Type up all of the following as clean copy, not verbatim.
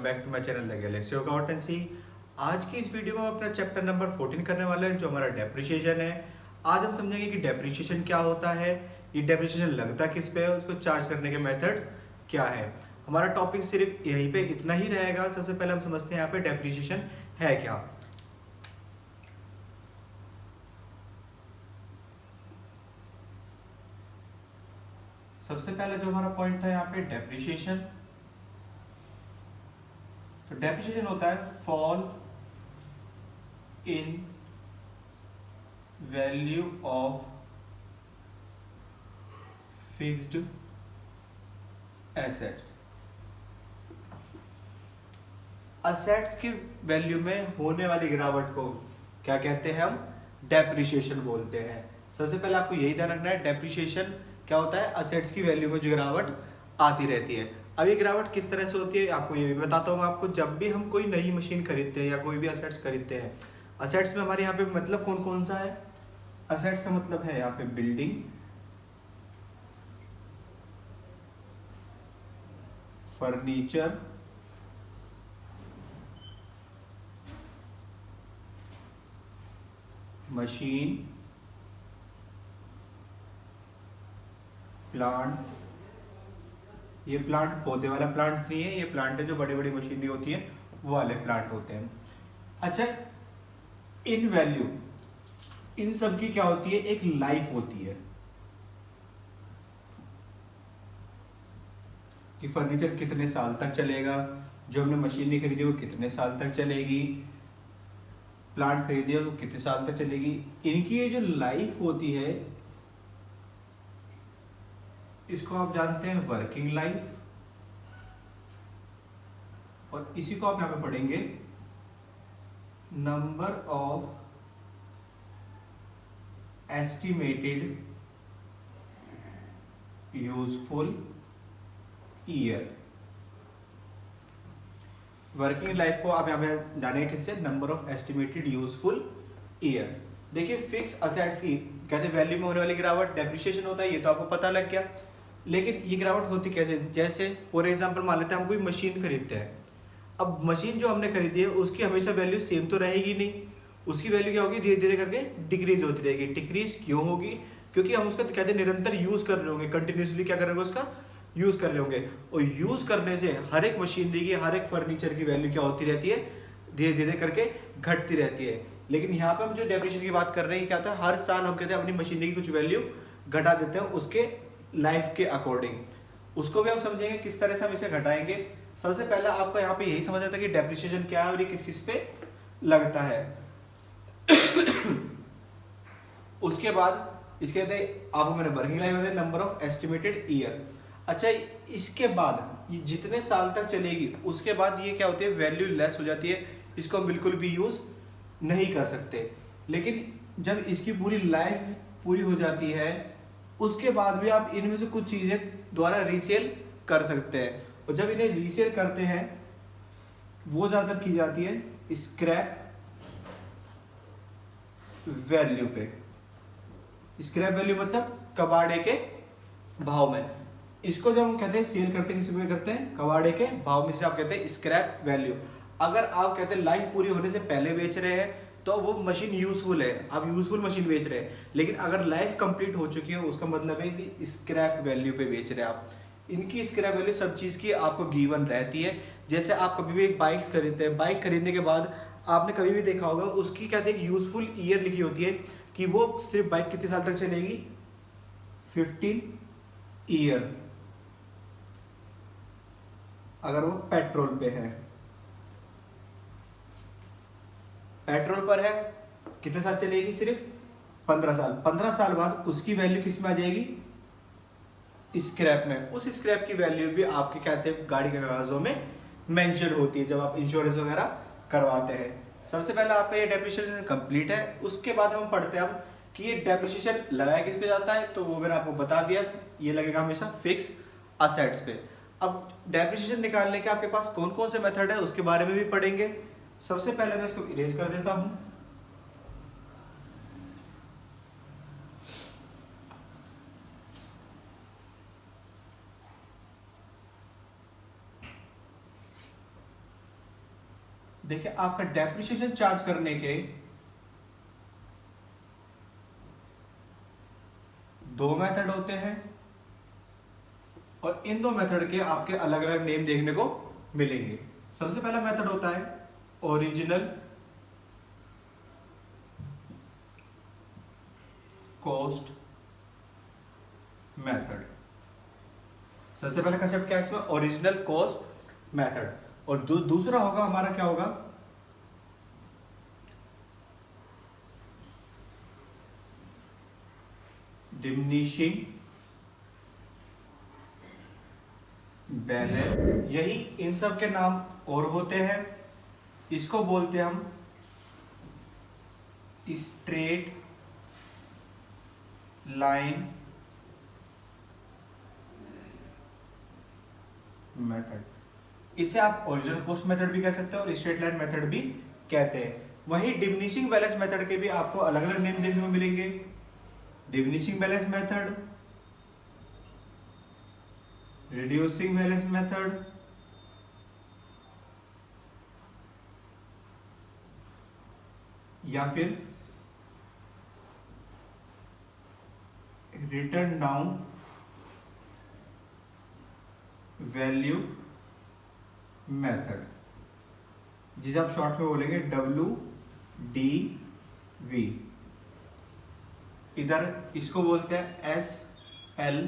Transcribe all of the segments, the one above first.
Back to my channel the galaxy of accountancy. आज की इस वीडियो में हम अपना चैप्टर नंबर 14 करने वाले हैं जो हमारा डेप्रिसिएशन है। आज हम समझेंगे कि डेप्रिसिएशन क्या होता है, ये डेप्रिसिएशन लगता किस पे है, उसको चार्ज करने के मेथड क्या है। हमारा टॉपिक सिर्फ यहीं पे इतना ही रहेगा। सबसे पहले हम समझते हैं यहाँ पे डेप्रिसिएशन है क्या। सबसे पहले जो हमारा पॉइंट था यहाँ पे डेप्रिसिएशन, तो डेप्रिसिएशन होता है fall in value of fixed assets. Assets की वैल्यू में होने वाली गिरावट को क्या कहते हैं, हम डेप्रिसिएशन बोलते हैं। सबसे पहले आपको यही ध्यान रखना है, डेप्रिसिएशन क्या होता है, असेट्स की वैल्यू में जो गिरावट आती रहती है। अब ये गिरावट किस तरह से होती है आपको ये भी बताता हूँ आपको। जब भी हम कोई नई मशीन खरीदते हैं या कोई भी असेट्स खरीदते हैं, असेट्स में हमारे यहाँ पे मतलब कौन कौन सा है। असेट्स का मतलब है यहाँ पे बिल्डिंग, फर्नीचर, मशीन, प्लांट। ये प्लांट पौधे वाला प्लांट नहीं है, ये प्लांट है जो बड़ी बड़ी मशीनरी होती है वो वाले प्लांट होते हैं। अच्छा, इन वैल्यू इन सब की क्या होती है, एक लाइफ होती है कि फर्नीचर कितने साल तक चलेगा, जो हमने मशीनरी खरीदी वो कितने साल तक चलेगी, प्लांट खरीदिए वो कितने साल तक चलेगी। इनकी ये जो लाइफ होती है इसको आप जानते हैं वर्किंग लाइफ, और इसी को आप यहां पे पढ़ेंगे number of estimated useful year. Working life को आप यहाँ पे जानेंगे किससे, number of estimated useful year. देखिए फिक्स असेट्स की कहते हैं वैल्यू में होने वाली गिरावट डेप्रिसिएशन होता है, ये तो आपको पता लग गया। लेकिन ये गिरावट होती कैसे, जैसे फॉर एग्जांपल मान लेते हैं हम कोई मशीन खरीदते हैं। अब मशीन जो हमने खरीदी है उसकी हमेशा वैल्यू सेम तो रहेगी नहीं, उसकी वैल्यू क्या होगी, धीरे धीरे करके डिक्रीज होती रहेगी। डिक्रीज क्यों होगी, क्योंकि हम उसका कहते हैं निरंतर यूज कर रहे होंगे, कंटिन्यूसली क्या कर रहे होंगे, उसका यूज कर रहे होंगे। और यूज करने से हर एक मशीनरी की, हर एक फर्नीचर की वैल्यू क्या होती रहती है, धीरे धीरे करके घटती रहती है। लेकिन यहाँ पे हम जो डेप्रिसिएशन की बात कर रहे हैं क्या होता है, हर साल हम कहते हैं अपनी मशीनरी की कुछ वैल्यू घटा देते हैं उसके लाइफ के अकॉर्डिंग। उसको भी हम समझेंगे किस तरह से हम इसे घटाएंगे। सबसे पहले आपको यहाँ पे यही समझना था कि डेप्रिसिएशन क्या है और ये किस किस पे लगता है। उसके बाद इसके आपको मैंने वर्किंग लाइफ बताई, नंबर ऑफ एस्टिमेटेड ईयर। अच्छा, इसके बाद ये जितने साल तक चलेगी उसके बाद ये क्या होती है, वैल्यू लेस हो जाती है, इसको हम बिल्कुल भी यूज नहीं कर सकते। लेकिन जब इसकी पूरी लाइफ पूरी हो जाती है उसके बाद भी आप इनमें से कुछ चीजें दोबारा रीसेल कर सकते हैं। और जब इन्हें रीसेल करते हैं वो ज्यादातर की जाती है स्क्रैप वैल्यू पे। स्क्रैप वैल्यू मतलब कबाड़े के भाव में। इसको जब हम कहते हैं सेल करते हैं, किसी पे करते हैं, कबाड़े के भाव में, जिसे आप कहते हैं स्क्रैप वैल्यू। अगर आप कहते हैं लाइफ पूरी होने से पहले बेच रहे हैं तो वो मशीन यूजफुल है, आप यूजफुल मशीन बेच रहे हैं। लेकिन अगर लाइफ कंप्लीट हो चुकी है उसका मतलब है कि स्क्रैप वैल्यू पे बेच रहे हैं आप। इनकी स्क्रैप वैल्यू सब चीज़ की आपको गिवन रहती है। जैसे आप कभी भी एक बाइक खरीदते हैं, बाइक खरीदने के बाद आपने कभी भी देखा होगा उसकी कहते हैं यूजफुल ईयर लिखी होती है कि वो सिर्फ बाइक कितने साल तक चलेगी, 15 ईयर। अगर वो पेट्रोल पे है, पेट्रोल पर है कितने साल चलेगी, सिर्फ 15 साल। 15 साल बाद उसकी वैल्यू किस में आ जाएगी, स्क्रैप में। उस स्क्रैप की वैल्यू भी आपके कहते हैं गाड़ी के कागजों में मेंशन होती है जब आप इंश्योरेंस वगैरह करवाते हैं। सबसे पहले आपका ये डेप्रिसिएशन कंप्लीट है। उसके बाद हम पढ़ते हैं अब कि ये डेप्रिसिएशन लगाया किस पे जाता है, तो वो मैंने आपको बता दिया, ये लगेगा हमेशा फिक्स असेट्स पे। अब डेप्रिसिएशन निकालने के आपके पास कौन कौन से मेथड है उसके बारे में भी पढ़ेंगे। सबसे पहले मैं इसको इरेज कर देता हूं। देखिए आपका डेप्रिसिएशन चार्ज करने के दो मेथड होते हैं और इन दो मेथड के आपके अलग अलग नेम देखने को मिलेंगे। सबसे पहला मेथड होता है ओरिजिनल कॉस्ट मेथड। सबसे पहला कंसेप्ट क्या है इसमें, ओरिजिनल कॉस्ट मेथड। और दूसरा होगा हमारा क्या होगा, डिमिनिशिंग बैलेंस। यही इन सब के नाम और होते हैं। इसको बोलते हैं हम स्ट्रेट लाइन मेथड। इसे आप ओरिजिनल कॉस्ट मेथड भी कह सकते हैं और स्ट्रेट लाइन मेथड भी कहते हैं। वहीं डिमिनिशिंग बैलेंस मेथड के भी आपको अलग अलग नेम देखने को मिलेंगे। Diminishing balance method, reducing balance method, या फिर रिटर्न डाउन वैल्यू मेथड, जिसे आप शॉर्ट में बोलेंगे WDV। इधर इसको बोलते हैं SLM।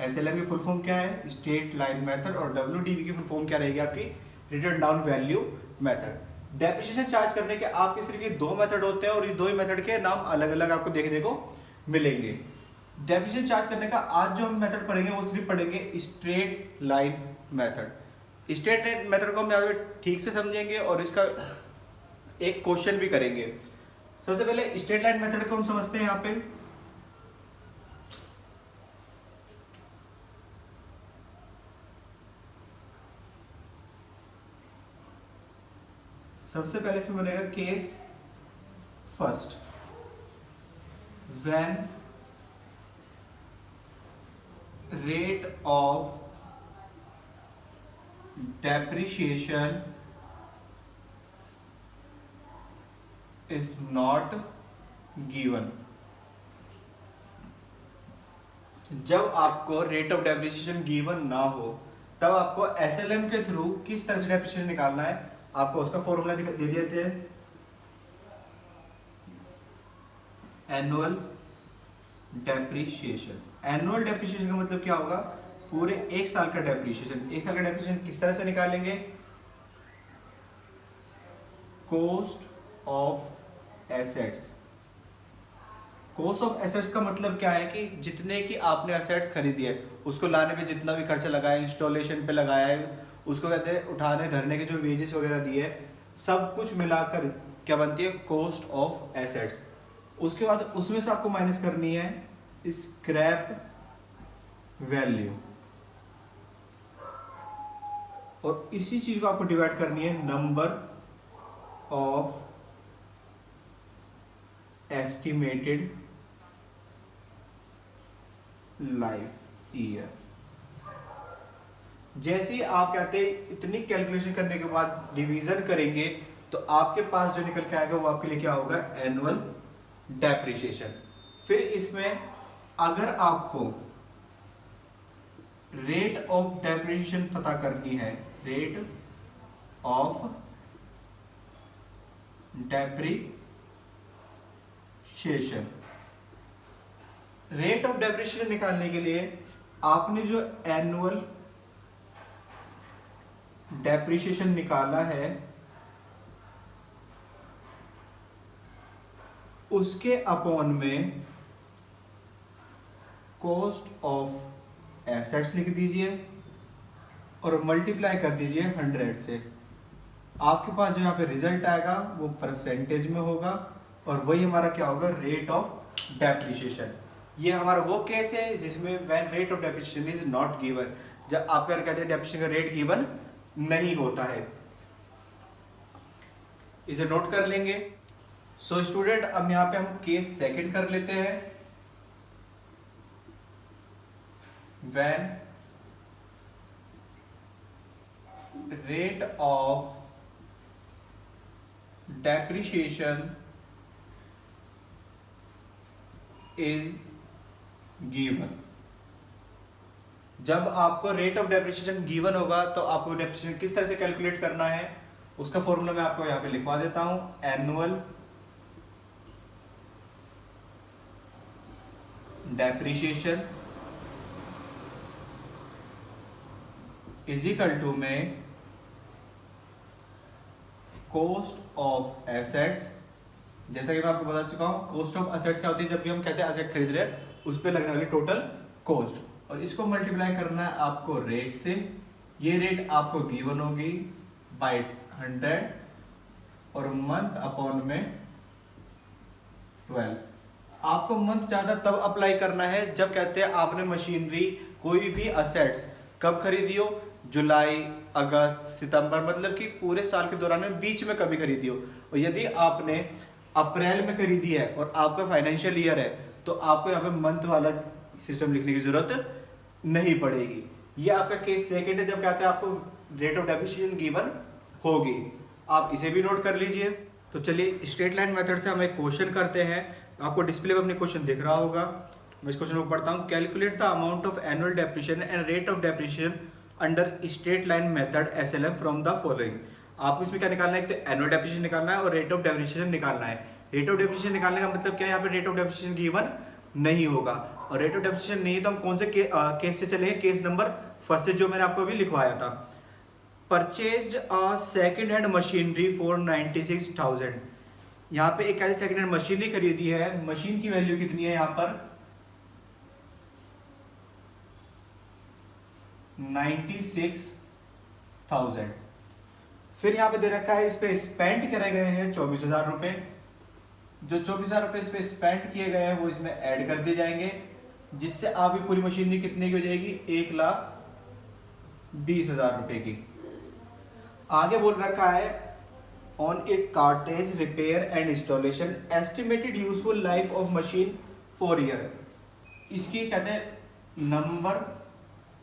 SLM की फुल फॉर्म क्या है, स्ट्रेट लाइन मेथड, और WDV की फुल फॉर्म क्या रहेगी आपकी, return down value method. Depreciation charge करने के आपके सिर्फ ये दो मेथड होते हैं और ये दो ही मेथड के नाम अलग अलग आपको देखने को मिलेंगे। डेप्रिसिएशन चार्ज करने का आज जो हम मेथड पढ़ेंगे वो सिर्फ पढ़ेंगे straight line method. Straight line method को हम यहाँ पे ठीक से समझेंगे और इसका एक क्वेश्चन भी करेंगे। सबसे पहले स्ट्रेट लाइन मेथड को हम समझते हैं। यहाँ पे सबसे पहले इसमें बनेगा case first, when rate of depreciation is not given. जब आपको रेट ऑफ डेप्रिसिएशन गिवन ना हो तब आपको एसएलएम के थ्रू किस तरह से डेप्रिसिएशन निकालना है, आपको उसका फॉर्मूला दे देते हैं। Annual depreciation. एनुअल डेप्रिसिएशन का मतलब क्या होगा, पूरे एक साल का डेप्रिसिएशन। एक साल का डेप्रिसिएशन किस तरह से निकालेंगे, cost of assets. Cost of assets का मतलब क्या है कि जितने की आपने एसेट्स खरीदी है उसको लाने पे जितना भी खर्चा लगाया है, इंस्टॉलेशन पे लगाया है, उसको कहते हैं उठाने धरने के जो वेजेस वगैरह दिए है, सब कुछ मिलाकर क्या बनती है, कॉस्ट ऑफ एसेट्स। उसके बाद उसमें से आपको माइनस करनी है स्क्रैप वैल्यू, और इसी चीज को आपको डिवाइड करनी है number of estimated life year. जैसे ही आप कहते हैं इतनी कैलकुलेशन करने के बाद डिवीजन करेंगे तो आपके पास जो निकल के आएगा वो आपके लिए क्या होगा, एनुअल डेप्रिसिएशन। फिर इसमें अगर आपको रेट ऑफ डेप्रिसिएशन पता करनी है, rate of depreciation, rate of depreciation निकालने के लिए आपने जो एनुअल डेप्रिसिएशन निकाला है उसके अपॉन में कॉस्ट ऑफ एसेट्स लिख दीजिए और मल्टीप्लाई कर दीजिए 100 से। आपके पास जो यहाँ पे रिजल्ट आएगा वो परसेंटेज में होगा और वही हमारा क्या होगा, रेट ऑफ डेप्रिसिएशन। ये हमारा वो केस है जिसमें when rate of depreciation is not given, जब आपका कहते हैं डेप्रिसिएशन का रेट गिवन नहीं होता है। इसे नोट कर लेंगे। सो स्टूडेंट अब यहां पे हम केस सेकंड कर लेते हैं। When rate of depreciation is given. जब आपको रेट ऑफ डेप्रिसिएशन गिवन होगा तो आपको डेप्रिसिएशन किस तरह से कैलकुलेट करना है उसका फॉर्मूला मैं आपको यहां पे लिखवा देता हूं। Annual depreciation is equal to में कॉस्ट ऑफ एसेट्स। जैसा कि मैं आपको बता चुका हूं, कॉस्ट ऑफ एसेट्स क्या होती है, जब भी हम कहते हैं एसेट खरीद रहे हैं उस पर लगने वाली टोटल कॉस्ट, और इसको मल्टीप्लाई करना है आपको रेट से। ये रेट आपको गिवन होगी बाय 100 और मंथ अपॉन में 12। आपको मंथ ज्यादा तब अप्लाई करना है जब कहते हैं आपने मशीनरी कोई भी असेट्स कब खरीदी हो, जुलाई, अगस्त, सितंबर, मतलब कि पूरे साल के दौरान में बीच में कभी खरीदी हो। और यदि आपने अप्रैल में खरीदी है और आपका फाइनेंशियल ईयर है तो आपको यहाँ पे मंथ वाला सिस्टम लिखने की जरूरत नहीं पड़ेगी। ये आपका केस सेकंड है जब कहते हैं आपको रेट ऑफ डेप्रिसिएशन गिवन होगी। आप इसे भी नोट कर लीजिए। तो चलिए स्ट्रेट लाइन मेथड से हम एक क्वेश्चन करते हैं। आपको डिस्प्ले पे अपने क्वेश्चन दिख रहा होगा, मैं इस क्वेश्चन को पढ़ता हूँ। Calculate the amount of annual depreciation and rate of depreciation under straight line method SLM from the following. आपको इसमें क्या निकालना है, एक तो एनुअल डेप्रिसिएशन निकालना है और रेट ऑफ डेप्रिसिएशन निकालना है। रेट ऑफ डेप्रिसिएशन निकालने का मतलब क्या है, यहाँ पे रेट ऑफ डेप्रिसिएशन गिवन नहीं होगा, और रेट ऑफ डेप्रिसिएशन नहीं है तो हम कौन से केस से चलेंगे, केस नंबर फर्स्ट से जो मैंने आपको अभी लिखवाया था। Purchased a second hand machinery for 96,000। यहाँ पे एक ऐसी सेकंड हैंड मशीनरी खरीदी है, मशीन की वैल्यू कितनी है यहाँ पर 96,000। फिर यहाँ पे दे रखा है इस पे स्पेंड करे गए हैं 24,000 रुपए। जो 24,000 रुपए इस पे स्पेंड किए गए हैं वो इसमें ऐड कर दिए जाएंगे, जिससे आपकी पूरी मशीनरी कितने की हो जाएगी, 1,20,000 रुपए की। आगे बोल रखा है on it cartage repair and installation estimated useful life of machine 4 year. इसकी कहते हैं नंबर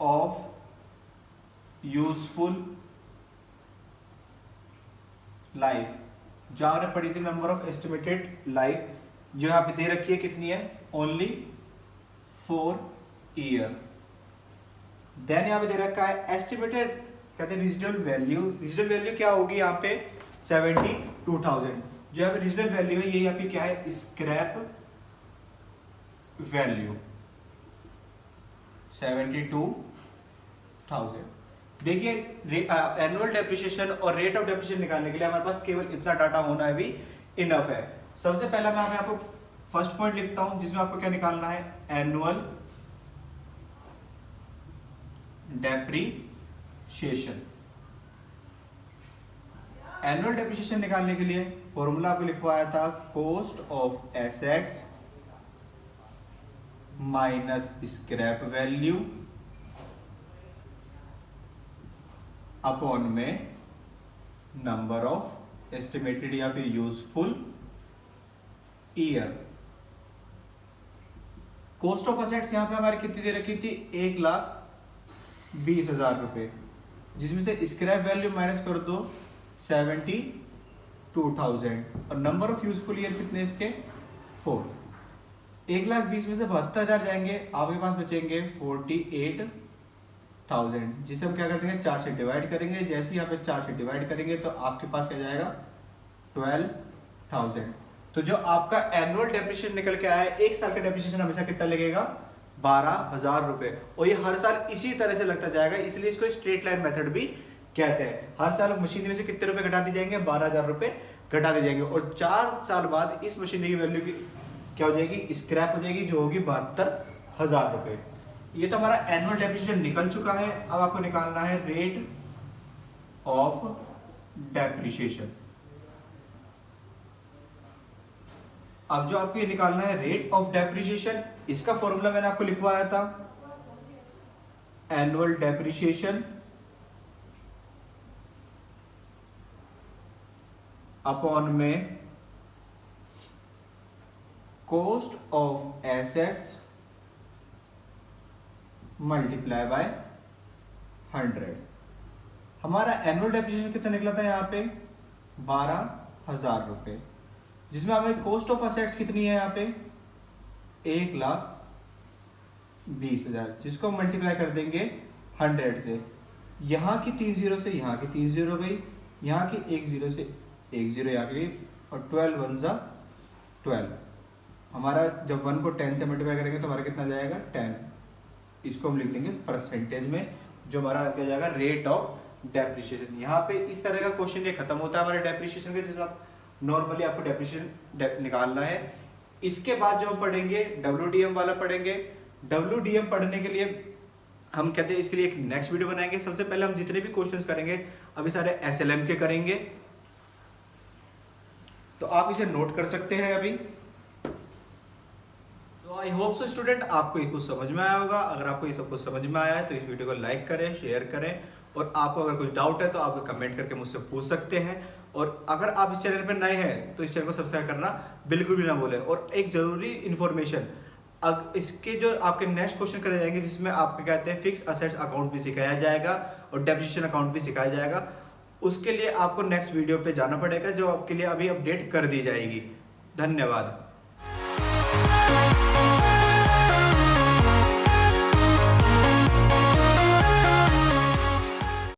ऑफ यूजफुल लाइफ, जो आपने पढ़ी थी नंबर ऑफ एस्टिमेटेड लाइफ, जो यहाँ पे दे रखी है कितनी है, ओनली 4 ईयर। देन यहाँ पे दे रखा है एस्टिमेटेड कहते हैं रिजिडुअल वैल्यू। रिजिडुअल वैल्यू क्या होगी यहाँ पे 72,000। जो यहाँ पे रिजिडुअल वैल्यू है ये यहाँ पे क्या है, स्क्रैप वैल्यू 72,000। देखिए एनुअल डेप्रिसिएशन और रेट ऑफ डेप्रिसिएशन निकालने के लिए हमारे पास केवल इतना डाटा होना है भी इनफ है। सबसे पहला मैं आपको फर्स्ट पॉइंट लिखता हूं जिसमें आपको क्या निकालना है, एनुअल डेप्रिसिएशन। एनुअल डेप्रिसिएशन निकालने के लिए फॉर्मूला आपको लिखवाया था cost of assets minus scrap value upon में नंबर ऑफ एस्टिमेटेड या फिर useful year. Cost of assets यहां पे हमारी कितनी दे रखी थी, 1,20,000 रुपए, जिसमें से स्क्रैप वैल्यू माइनस कर दो 72,000 और नंबर ऑफ यूजफुल ईयर कितने इसके 4। 1,20,000 में से 72,000 जाएंगे, आपके पास बचेंगे 48,000, जिसे हम क्या कर देंगे 4 से डिवाइड करेंगे। जैसे यहाँ पे 4 से डिवाइड करेंगे तो आपके पास क्या जाएगा 12,000। तो जो आपका एनुअल डेप्रिसिएशन निकल के आया है, एक साल का डेप्रिसिएशन हमेशा कितना लगेगा 12,000 रुपए, और ये हर साल इसी तरह से लगता जाएगा, इसलिए इसको स्ट्रेट लाइन मेथड भी कहते हैं। हर साल मशीनरी में से कितने रुपए घटा दिए जाएंगे, 12,000 रुपए घटा दिए जाएंगे, और 4 साल बाद इस मशीनरी की वैल्यू की क्या हो जाएगी, स्क्रैप हो जाएगी, जो होगी 72,000 रुपए। ये तो हमारा एनुअल डेप्रिसिएशन निकल चुका है। अब आपको निकालना है रेट ऑफ डेप्रिसिएशन। अब जो आपको ये निकालना है रेट ऑफ डेप्रिसिएशन, इसका फॉर्मूला मैंने आपको लिखवाया था, एनुअल डेप्रिसिएशन अपॉन में cost of assets multiply by 100। हमारा एनुअल डेप्रिसिएशन कितना निकला था यहाँ पे 12,000 रुपये, जिसमें हमें कॉस्ट ऑफ असेट्स कितनी है यहाँ पे 1,20,000, जिसको हम मल्टीप्लाई कर देंगे 100 से। यहाँ की 3 जीरो से यहाँ की 3 जीरो गई, यहाँ की 1 जीरो से 1 जीरो यहाँ की गई, और 12 1 जा 12। हमारा जब 1 को 10 से मल्टीप्लाई करेंगे तो हमारा कितना जाएगा 10। इसको हम लिख देंगे परसेंटेज में, जो हमारा क्या जाएगा रेट ऑफ डेप्रिसिएशन। यहाँ पे इस तरह का क्वेश्चन ये खत्म होता है हमारे डेप्रिसिएशन के, जिसमें नॉर्मली आपको डेप्रिसिएशन निकालना है। इसके बाद जो हम पढ़ेंगे WDM वाला पढ़ेंगे। WDM पढ़ने के लिए हम कहते हैं इसके लिए एक नेक्स्ट वीडियो बनाएंगे। सबसे पहले हम जितने भी क्वेश्चंस करेंगे अभी सारे SLM के करेंगे, तो आप इसे नोट कर सकते हैं अभी। तो आई होप सो स्टूडेंट आपको ये कुछ समझ में आया होगा। अगर आपको ये सब कुछ समझ में आया है तो इस वीडियो को लाइक करें, शेयर करें, और आपको अगर कोई डाउट है तो आप कमेंट करके मुझसे पूछ सकते हैं। और अगर आप इस चैनल पर नए हैं तो इस चैनल को सब्सक्राइब करना बिल्कुल भी ना भूलें। और एक जरूरी इन्फॉर्मेशन, इसके जो आपके नेक्स्ट क्वेश्चन करे जाएंगे जिसमें आपके कहते हैं फिक्स असेट्स अकाउंट भी सिखाया जाएगा और डेप्रिसिएशन अकाउंट भी सिखाया जाएगा, उसके लिए आपको नेक्स्ट वीडियो पे जाना पड़ेगा, जो आपके लिए अभी अपडेट कर दी जाएगी। धन्यवाद।